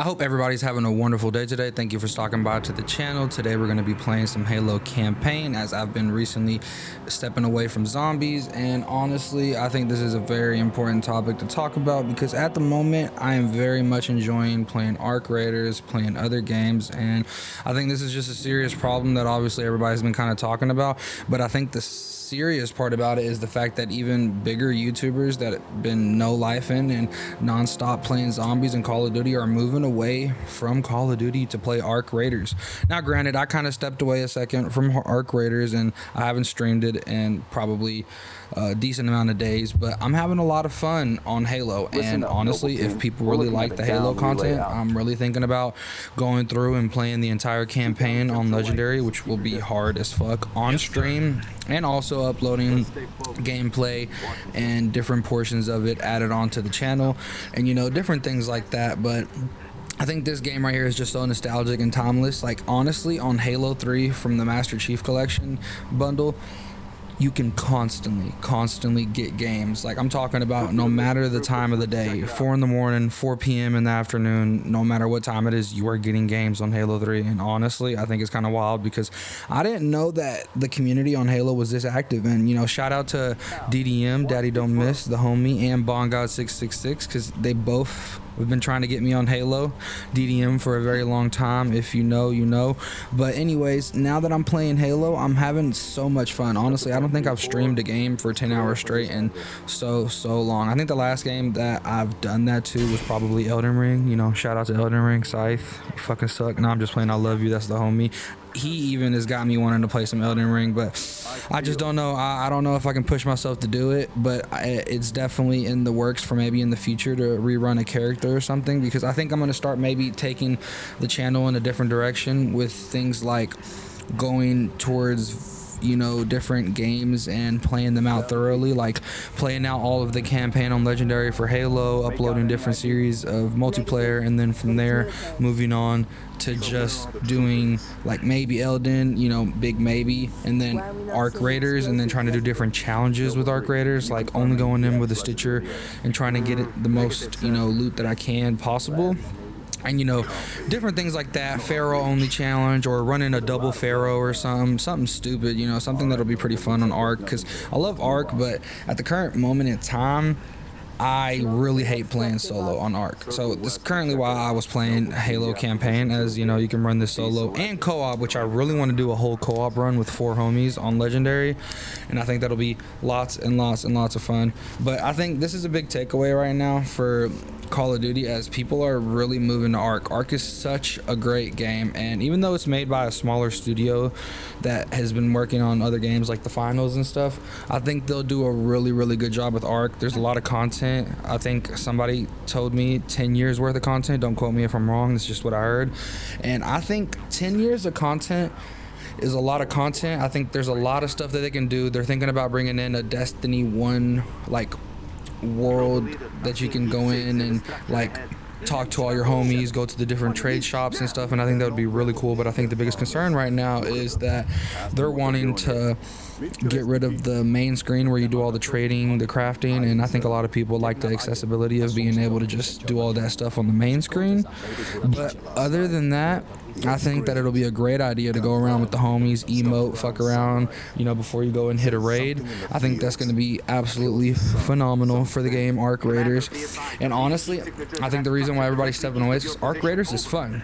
I hope everybody's having a wonderful day today. Thank you for stopping by to the channel. Today we're going to be playing some Halo campaign, as I've been recently stepping away from zombies, and honestly I think this is a very important topic to talk about because at the moment I am very much enjoying playing Arc Raiders, playing other games, and I think this is just a serious problem that obviously everybody's been kind of talking about. But I think the serious part about it is the fact that even bigger YouTubers that have been no life in and non-stop playing zombies and Call of Duty are moving away from Call of Duty to play Arc Raiders. Now granted, I kind of stepped away a second from Arc Raiders and I haven't streamed it in probably a decent amount of days, but I'm having a lot of fun on Halo. And honestly, if people really like the Halo content, I'm really thinking about going through and playing the entire campaign on Legendary, which will be hard as fuck on stream, and also uploading gameplay and different portions of it added onto the channel, and you know, different things like that. But I think this game right here is just so nostalgic and timeless. Like honestly, on Halo 3 from the Master Chief Collection bundle, you can constantly get games. Like I'm talking about no matter the time of the day, 4 in the morning, 4 p.m. in the afternoon, no matter what time it is, you are getting games on Halo 3. And honestly, I think it's kind of wild because I didn't know that the community on Halo was this active. And you know, shout out to DDM, Daddy Don't Miss, the homie, and BondGod666, because they both have been trying to get me on Halo. DDM for a very long time. If you know, you know. But anyways, now that I'm playing Halo, I'm having so much fun. Honestly, I don't think I've streamed a game for 10 hours straight in so long. I think the last game that I've done that to was probably Elden Ring. You know, shout out to Elden Ring, Scythe. You fucking suck. No, I'm just playing. I love you. That's the homie. He even has got me wanting to play some Elden Ring, but I just don't know. I don't know if I can push myself to do it, but it's definitely in the works for maybe in the future to rerun a character or something, because I think I'm going to start maybe taking the channel in a different direction with things like going towards, you know, different games and playing them out thoroughly, like playing out all of the campaign on Legendary for Halo, uploading different series of multiplayer, and then from there moving on to just doing like maybe Elden, you know, big maybe, and then Arc Raiders, and then trying to do different challenges with Arc Raiders, like only going in with a Stitcher and trying to get it the most, you know, loot that I can possible. And you know, different things like that, Pharaoh only challenge, or running a double Pharaoh or something stupid, you know, something that'll be pretty fun on Arc, because I love Arc, but at the current moment in time, I really hate playing solo on Arc. So this is currently why I was playing Halo campaign, as you know, you can run this solo and co-op, which I really want to do a whole co-op run with 4 homies on Legendary, and I think that'll be lots and lots of fun. But I think this is a big takeaway right now for Call of Duty, as people are really moving to Arc. Arc is such a great game, and even though it's made by a smaller studio that has been working on other games like the finals and stuff, I think they'll do a really good job with Arc. There's a lot of content. I think somebody told me 10 years worth of content. Don't quote me if I'm wrong, it's just what I heard. And I think 10 years of content is a lot of content. I think there's a lot of stuff that they can do. They're thinking about bringing in a Destiny 1 like world that you can go in and like talk to all your homies, go to the different trade shops and stuff, and I think that would be really cool. But I think the biggest concern right now is that they're wanting to get rid of the main screen where you do all the trading, the crafting, and I think a lot of people like the accessibility of being able to just do all that stuff on the main screen. But other than that, I think that it'll be a great idea to go around with the homies, emote, fuck around, you know, before you go and hit a raid. I think that's going to be absolutely phenomenal for the game Arc Raiders. And honestly, I think the reason why everybody's stepping away is because Arc Raiders is fun.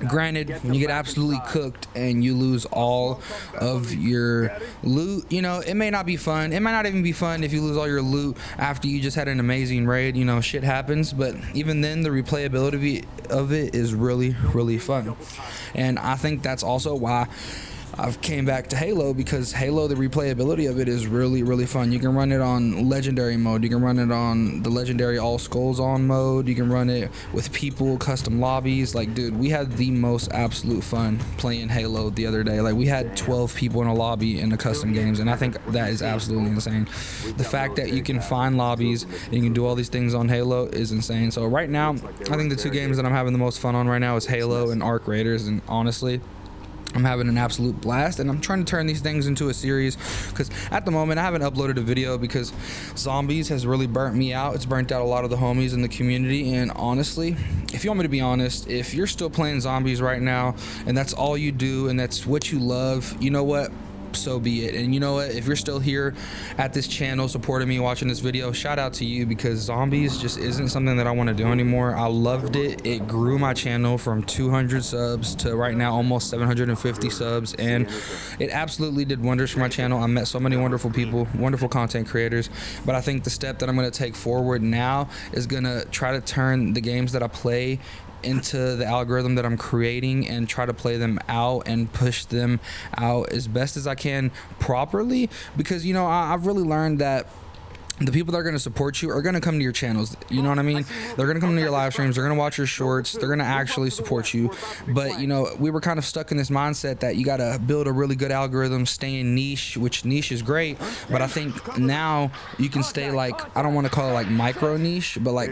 Granted, when you get absolutely cooked and you lose all of your loot, you know, it may not be fun. It might not even be fun if you lose all your loot after you just had an amazing raid. You know, shit happens, but even then the replayability of it is really fun. And I think that's also why I've came back to Halo, because Halo, the replayability of it is really fun. You can run it on Legendary mode, you can run it on the Legendary All Skulls on mode, you can run it with people, custom lobbies. Like dude, we had the most absolute fun playing Halo the other day. Like we had 12 people in a lobby in the custom games, and I think that is absolutely insane. The fact that you can find lobbies and you can do all these things on Halo is insane. So right now, I think the 2 games that I'm having the most fun on right now is Halo and Arc Raiders, and honestly, I'm having an absolute blast, and I'm trying to turn these things into a series, because at the moment I haven't uploaded a video because zombies has really burnt me out. It's burnt out a lot of the homies in the community, and honestly, if you want me to be honest, if you're still playing zombies right now and that's all you do and that's what you love, you know what? So be it. And you know what, if you're still here at this channel supporting me, watching this video, shout out to you, because zombies just isn't something that I want to do anymore. I loved it. It grew my channel from 200 subs to right now almost 750 subs, and it absolutely did wonders for my channel. I met so many wonderful people, wonderful content creators, but I think the step that I'm going to take forward now is going to try to turn the games that I play into the algorithm that I'm creating and try to play them out and push them out as best as I can properly, because, you know, I've really learned that the people that are going to support you are going to come to your channels. You know what I mean? They're going to come to your live streams. They're going to watch your shorts. They're going to actually support you. But, you know, we were kind of stuck in this mindset that you got to build a really good algorithm, stay in niche, which niche is great. But I think now you can stay like, I don't want to call it like micro niche, but like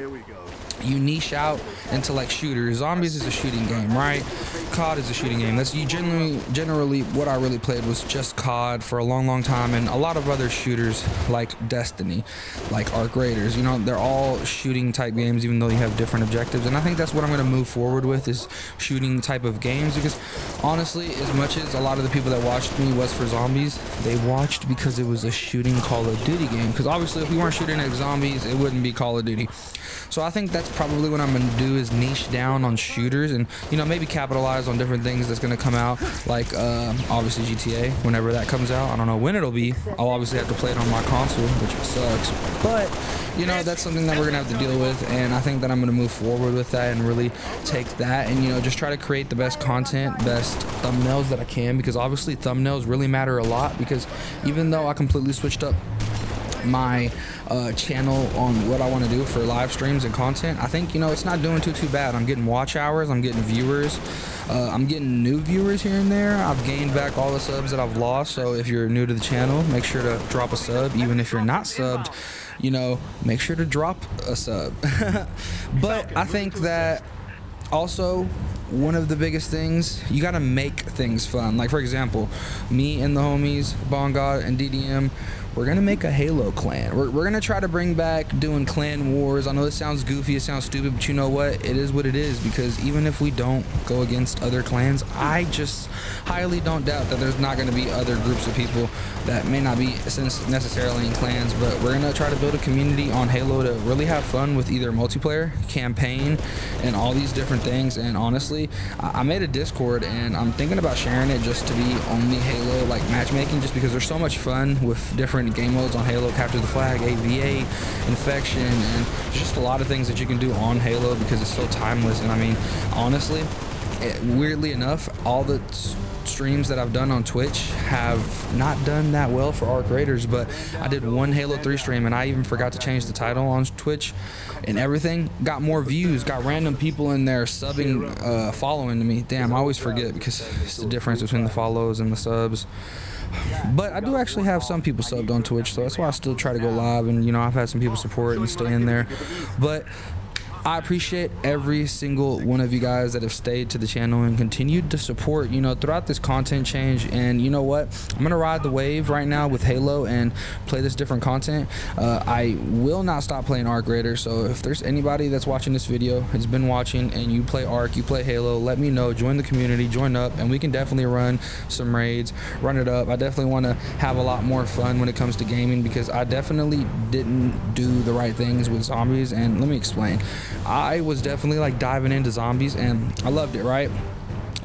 you niche out into like shooters. Zombies is a shooting game, right? COD is a shooting game. That's you generally what I really played was just COD for a long time, and a lot of other shooters like Destiny, like Arc Raiders. You know, they're all shooting type games, even though you have different objectives. And I think that's what I'm going to move forward with, is shooting type of games, because honestly, as much as a lot of the people that watched me was for zombies, they watched because it was a shooting Call of Duty game. Because obviously if we weren't shooting at zombies, it wouldn't be Call of Duty. So I think that's probably what I'm going to do, is niche down on shooters, and, you know, maybe capitalize on different things that's going to come out, like obviously GTA, whenever that comes out. I don't know when it'll be. I'll obviously have to play it on my console, which sucks. But, you know, that's something that we're going to have to deal with, and I think that I'm going to move forward with that and really take that and, you know, just try to create the best content, best thumbnails that I can, because obviously thumbnails really matter a lot, because even though I completely switched up my channel on what I want to do for live streams and content, I think, you know, it's not doing too bad. I'm getting watch hours, I'm getting viewers, I'm getting new viewers here and there. I've gained back all the subs that I've lost, so if you're new to the channel, make sure to drop a sub. Even if you're not subbed, you know, make sure to drop a sub. But I think that also one of the biggest things, you got to make things fun. Like, for example, me and the homies Bongod and DDM, we're gonna make a Halo clan. We're gonna try to bring back doing clan wars. I know it sounds goofy, it sounds stupid, but you know what, it is what it is, because even if we don't go against other clans, I just highly don't doubt that there's not gonna be other groups of people that may not be necessarily in clans, but we're gonna try to build a community on Halo to really have fun with either multiplayer, campaign, and all these different things. And honestly, I made a Discord, and I'm thinking about sharing it just to be only Halo like matchmaking, just because there's so much fun with different game modes on Halo, Capture the Flag, AVA, Infection, and just a lot of things that you can do on Halo because it's so timeless. And I mean, honestly, weirdly enough, all the streams that I've done on Twitch have not done that well for Arc Raiders, but I did one Halo 3 stream, and I even forgot to change the title on Twitch, and everything got more views, got random people in there subbing, following to me. Damn, I always forget, because it's the difference between the follows and the subs. But I do actually have some people subbed on Twitch, so that's why I still try to go live, and, you know, I've had some people support and stay in there. But I appreciate every single one of you guys that have stayed to the channel and continued to support, you know, throughout this content change. And you know what, I'm gonna ride the wave right now with Halo and play this different content. I will not stop playing Arc Raiders, so if there's anybody that's watching this video, has been watching, and you play Arc, you play Halo, let me know. Join the community, join up, and we can definitely run some raids, run it up. I definitely want to have a lot more fun when it comes to gaming, because I definitely didn't do the right things with zombies. And let me explain. I was definitely like diving into zombies, and I loved it, right?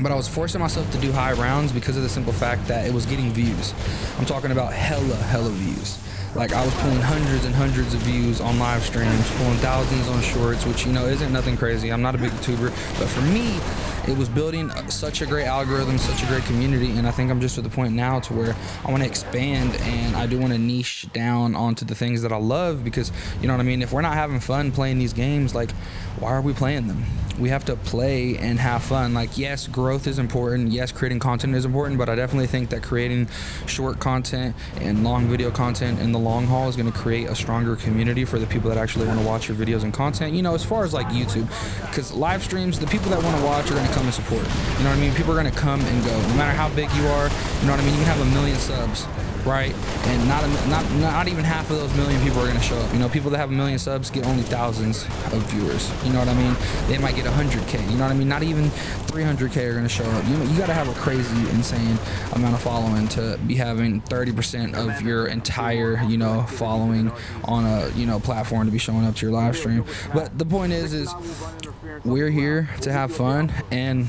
But I was forcing myself to do high rounds because of the simple fact that it was getting views. I'm talking about hella views. Like, I was pulling hundreds and hundreds of views on live streams, pulling thousands on shorts, which, you know, isn't nothing crazy. I'm not a big YouTuber, but for me, it was building such a great algorithm, such a great community, and I think I'm just at the point now to where I want to expand, and I do want to niche down onto the things that I love, because, you know what I mean, if we're not having fun playing these games, like, why are we playing them? we have to play and have fun. Like, yes, growth is important. Yes, creating content is important, but I definitely think that creating short content and long video content in the long haul is going to create a stronger community for the people that actually want to watch your videos and content. You know, as far as like YouTube, because live streams, the people that want to watch are going to come and support. You know what I mean? People are going to come and go, no matter how big you are. You know what I mean? You can have 1 million subs, right? And not even half of those million people are going to show up. You know, people that have 1 million subs get only thousands of viewers. You know what I mean? They might get 100K. You know what I mean? Not even 300K are going to show up. You got to have a crazy, insane amount of following to be having 30% of your entire, you know, following on a, you know, platform to be showing up to your live stream. But the point is we're here to have fun, and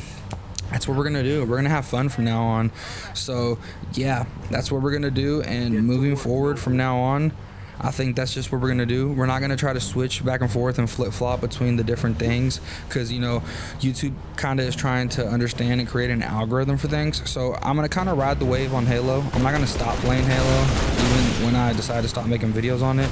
that's what we're gonna do. We're gonna have fun from now on. So yeah, that's what we're gonna do. And moving forward from now on, I think that's just what we're gonna do. We're not gonna try to switch back and forth and flip-flop between the different things, because, you know, YouTube kind of is trying to understand and create an algorithm for things. So I'm gonna kind of ride the wave on Halo. I'm not gonna stop playing Halo even when I decide to stop making videos on it.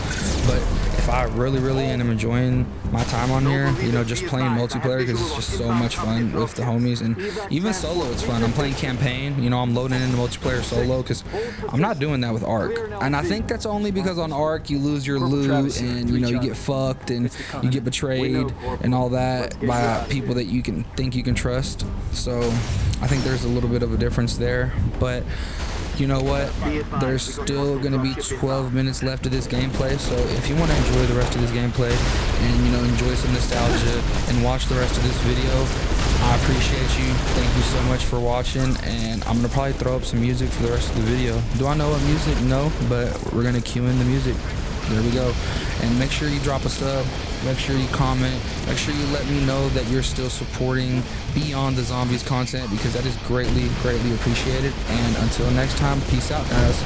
But if I really am enjoying my time on here, you know, just playing multiplayer, because it's just so much fun with the homies, and even solo it's fun. I'm playing campaign, you know, I'm loading into multiplayer solo, because I'm not doing that with Arc. And I think that's only because on Arc you lose your loot, and, you know, you get fucked and you get betrayed and all that by people that you can think you can trust. So I think there's a little bit of a difference there. But you know what, there's still going to be 12 minutes left of this gameplay, so if you want to enjoy the rest of this gameplay and, you know, enjoy some nostalgia and watch the rest of this video, I appreciate you. Thank you so much for watching, and I'm going to probably throw up some music for the rest of the video. Do I know what music? No, but we're going to cue in the music. There we go. And make sure you drop a sub, make sure you comment, make sure you let me know that you're still supporting Beyond the Zombies content, because that is greatly appreciated. And until next time, peace out, guys.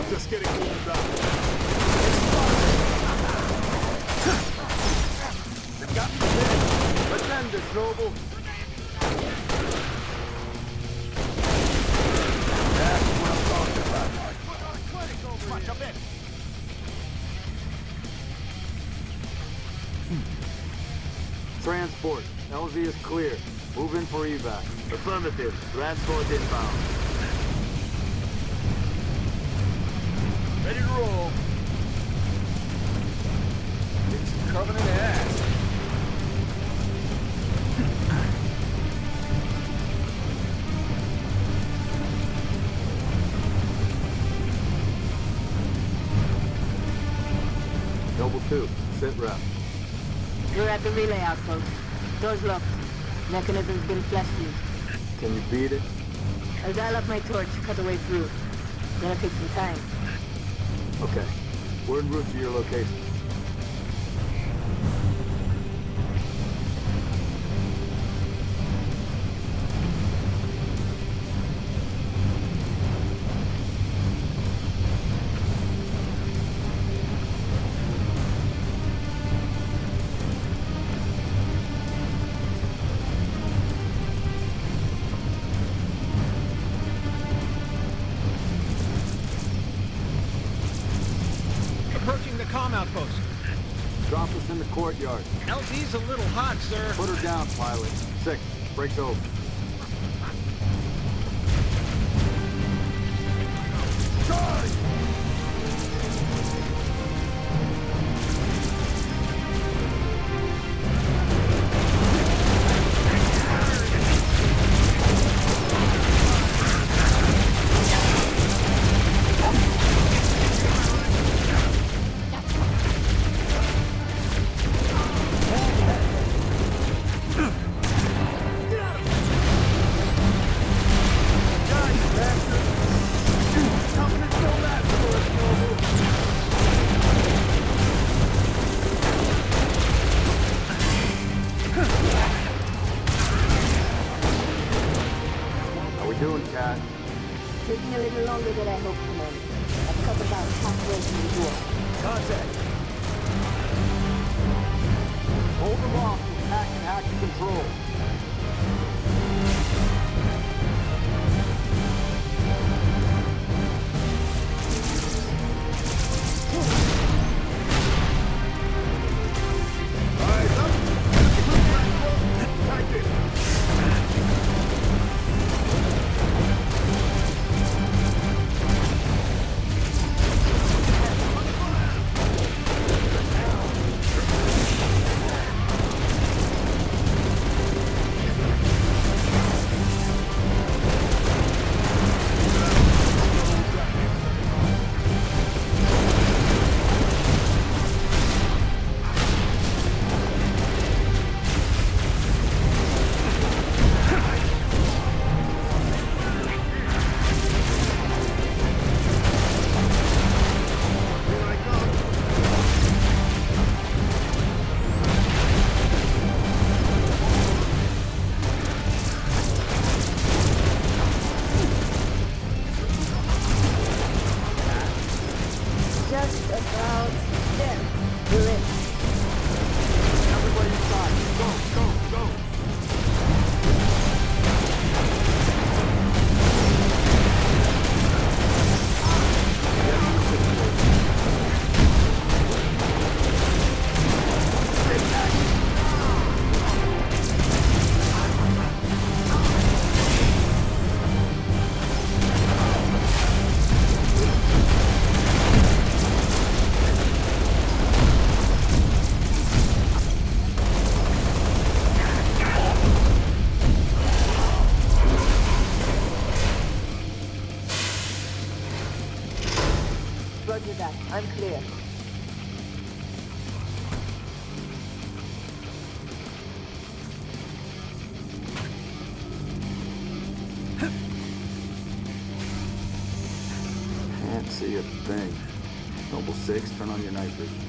Just getting warmed up. They've got me dead. Attend it, Noble. That's what I'm talking about. Watch up in. Transport. LZ is clear. Move in for evac. Affirmative. Transport inbound. Ready to roll. It's Covenant ass. Noble 2, sit rep. We're at the relay outpost. Doors locked. Mechanism's been flash fused. Can you beat it? I'll dial up my torch, cut the way through. Gonna take some time. Okay. We're en route to your location. Approaching the comm outpost. Drop us in the courtyard. LZ's a little hot, sir. Put her down, pilot. 6. Breaks over. Charge! doing, Cat? Taking a little longer than I hoped, Commander. I've cut about halfway through the war. Contact. Hold them off. Attack and act control. Eyes up. Tactics. Just about there. We're in. Everybody inside. Go, go, go. Roger that. I'm clear. Can't see a thing. Noble 6, turn on your night vision.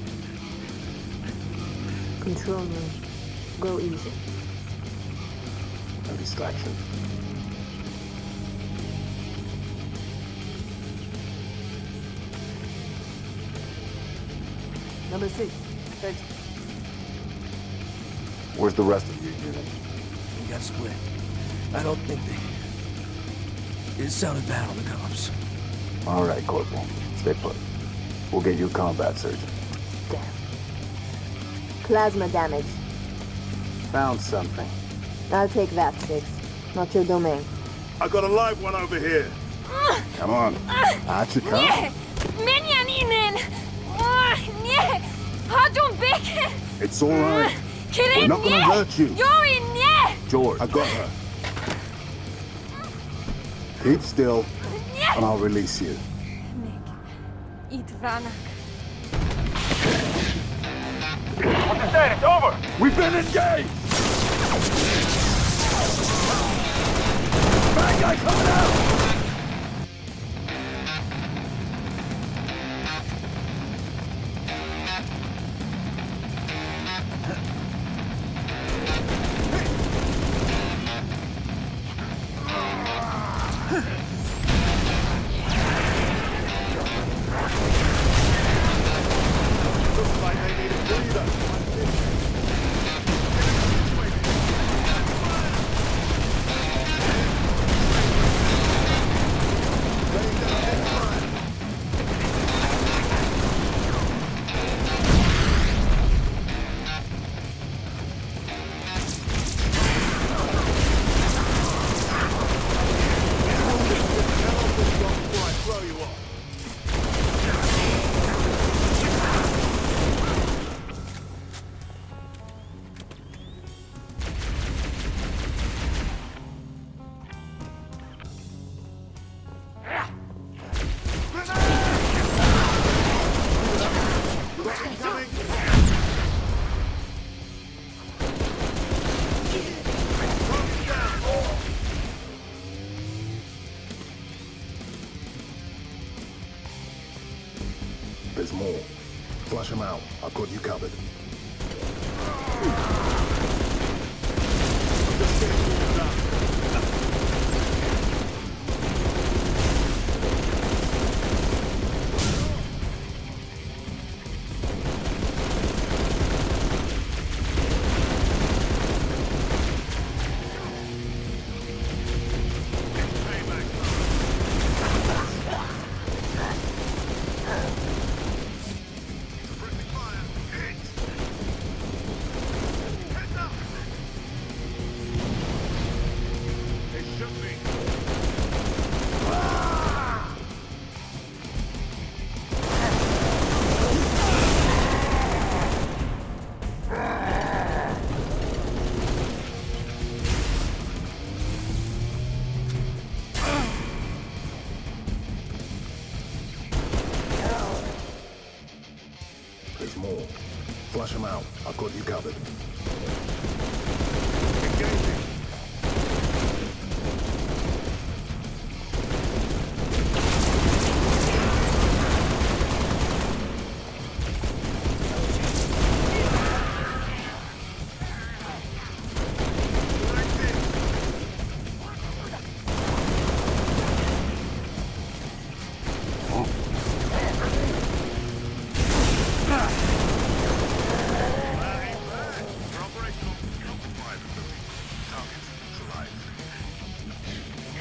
Control room. Go easy. No distraction. Number 6. Search. Where's the rest of your unit? We got split. I don't think they... It sounded bad on the comms. All right, Corporal. Stay put. We'll get you a combat surgeon. Damn. Plasma damage. Found something. I'll take that, 6. Not your domain. I got a live one over here. Come on. Out you come. Nie! Menianinen! Nie! Pardon, Beck! It's all right. Kirin, We're not gonna nie! hurt you. Yori, nie! George. I got her. Keep still, and I'll release you. Eat Vanak. What's the status? Over! We've been engaged! Bad guy coming out! Looks like they need a breather. There's more. Flush them out. I've got you covered. them out. I've got you covered.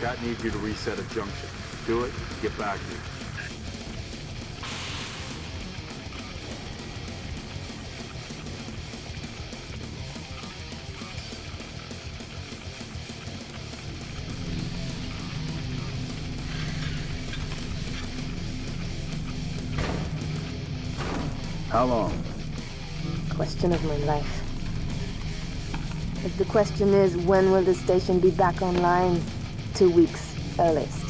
Cat needs you to reset a junction. Do it, get back here. How long? Question of my life. If the question is, when will the station be back online? 2 weeks, earliest.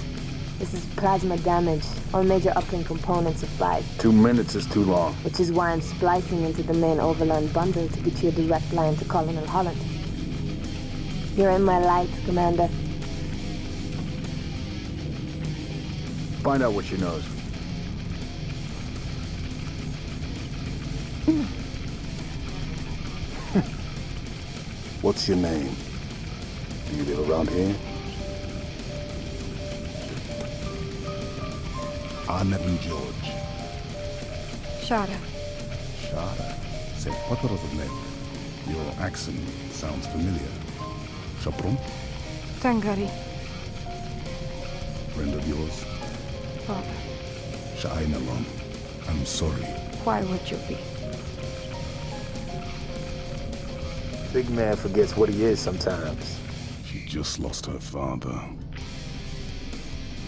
This is plasma damage. All major uplink components are fried, 2 minutes is too long. which is why I'm splicing into the main overland bundle to get you a direct line to Colonel Holland. You're in my light, Commander. Find out what she knows. What's your name? Do you live around here? Honorable George. Shara. Shara. Say, what was the name? Your accent sounds familiar. Shapron? Tangari. Friend of yours? Father. Sha'ainalon. I'm sorry. Why would you be? Big man forgets what he is sometimes. She just lost her father.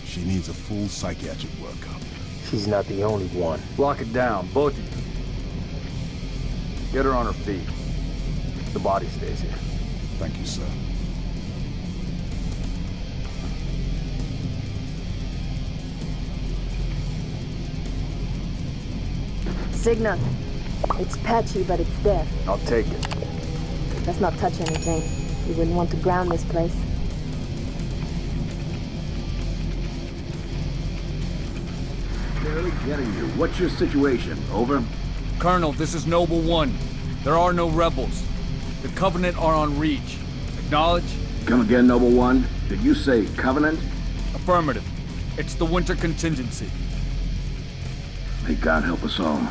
She needs a full psychiatric workup. She's not the only one. Lock it down, both of you. Get her on her feet. The body stays here. Thank you, sir. Signal. It's patchy, but it's there. I'll take it. Let's not touch anything. You wouldn't want to ground this place. Barely getting you. What's your situation? Over? Colonel, this is Noble 1. There are no rebels. The Covenant are on Reach. Acknowledge? Come again, Noble One. Did you say Covenant? Affirmative. It's the winter contingency. May God help us all.